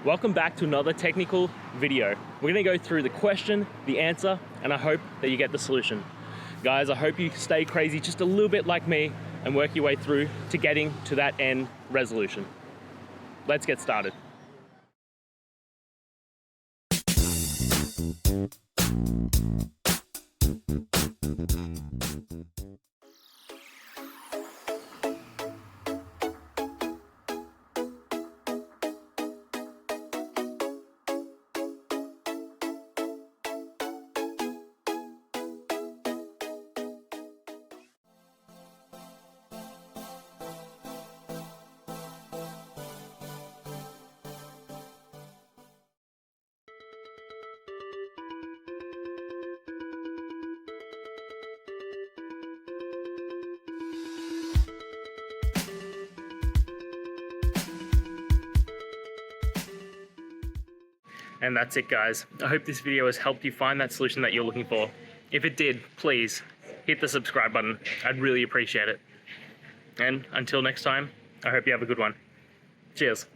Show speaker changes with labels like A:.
A: Welcome back to another technical video. We're gonna go through the question, the answer, and I hope that you get the solution. Guys, I hope you stay crazy just a little bit like me and work your way through to getting to that end resolution. Let's get started. And that's it, guys. I hope this video has helped you find that solution that you're looking for. If it did, please hit the subscribe button. I'd really appreciate it. And until next time, I hope you have a good one. Cheers.